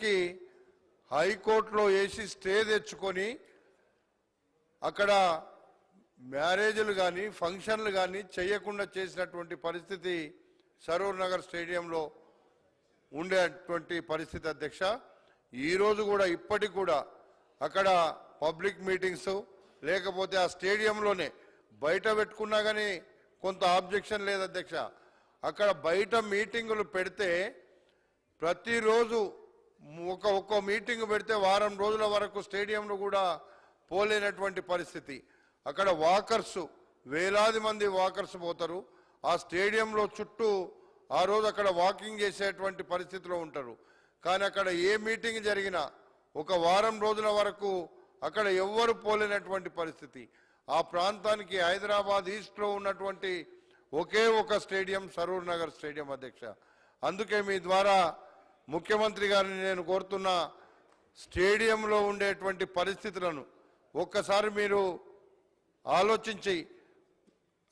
చివరికి హైకోర్టులో వేసి స్టే తెచ్చుకొని అక్కడ మ్యారేజ్లు కానీ ఫంక్షన్లు కానీ చేయకుండా చేసినటువంటి పరిస్థితి సరూర్ నగర్ స్టేడియంలో ఉండేటువంటి పరిస్థితి అధ్యక్ష. ఈరోజు కూడా ఇప్పటికి కూడా అక్కడ పబ్లిక్ మీటింగ్స్ లేకపోతే ఆ స్టేడియంలోనే బయట పెట్టుకున్నా కానీ కొంత ఆబ్జెక్షన్ లేదు అధ్యక్ష. అక్కడ బయట మీటింగులు పెడితే ప్రతిరోజు ఒక్కో మీటింగ్ పెడితే వారం రోజుల వరకు స్టేడియంలో కూడా పోలేనటువంటి పరిస్థితి. అక్కడ వాకర్స్ వేలాది మంది వాకర్స్ పోతారు. ఆ స్టేడియంలో చుట్టూ ఆ రోజు అక్కడ వాకింగ్ చేసేటువంటి పరిస్థితిలో ఉంటారు. కానీ అక్కడ ఏ మీటింగ్ జరిగినా ఒక వారం రోజుల వరకు అక్కడ ఎవ్వరు పోలేనటువంటి పరిస్థితి. ఆ ప్రాంతానికి హైదరాబాద్ ఈస్ట్లో ఉన్నటువంటి ఒకే ఒక స్టేడియం సరూర్ నగర్ స్టేడియం అధ్యక్ష. అందుకే మీ ద్వారా ముఖ్యమంత్రి గారిని నేను కోరుతున్నా, స్టేడియంలో ఉండేటువంటి పరిస్థితులను ఒక్కసారి మీరు ఆలోచించి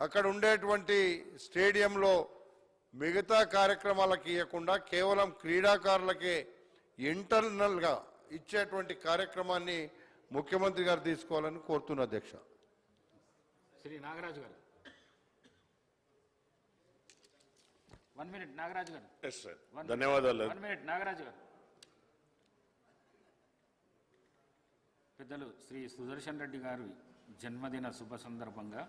అక్కడ ఉండేటువంటి స్టేడియంలో మిగతా కార్యక్రమాలకు ఇవ్వకుండా కేవలం క్రీడాకారులకే ఇంటర్నల్గా ఇచ్చేటువంటి కార్యక్రమాన్ని ముఖ్యమంత్రి గారు తీసుకోవాలని కోరుతున్నా అధ్యక్ష. శ్రీ నాగరాజు గారు 1 minute. నాగరాజు గారు. ధన్యవాదాలు. 1 minute. నాగరాజు గారు. పెద్దలు శ్రీ సుదర్శన్ రెడ్డి గారి జన్మదిన శుభ సందర్భంగా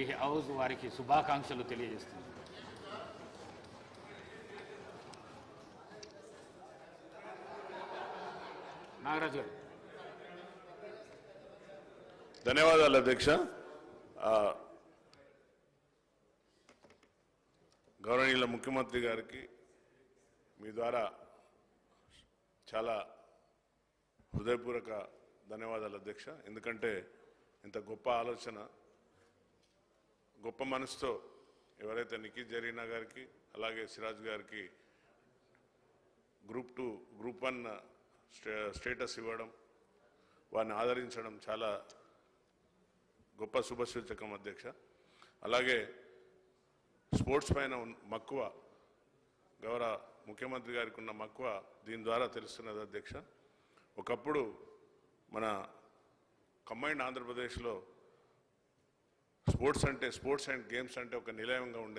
ఈ హౌస్ వారికి శుభాకాంక్షలు తెలియజేస్తుంది. నాగరాజు గారు. ధన్యవాదాలు అధ్యక్ష. గౌరవనీయుల ముఖ్యమంత్రి గారికి మీ ద్వారా చాలా హృదయపూర్వక ధన్యవాదాలు అధ్యక్ష. ఎందుకంటే ఇంత గొప్ప ఆలోచన, గొప్ప మనసుతో ఎవరైతే నిఖిల్ జరీనా గారికి అలాగే సిరాజ్ గారికి గ్రూప్ 2 గ్రూప్ 1 స్టేటస్ ఇవ్వడం, వారిని ఆదరించడం చాలా గొప్ప శుభసూచకం అధ్యక్ష. అలాగే స్పోర్ట్స్ పైన మక్కువ, గౌరవ ముఖ్యమంత్రి గారికి ఉన్న మక్కువ దీని ద్వారా తెలుస్తున్నది అధ్యక్ష. ఒకప్పుడు మన కంబైన్డ్ ఆంధ్రప్రదేశ్లో స్పోర్ట్స్ అండ్ గేమ్స్ అంటే ఒక నిలయంగా ఉండేది.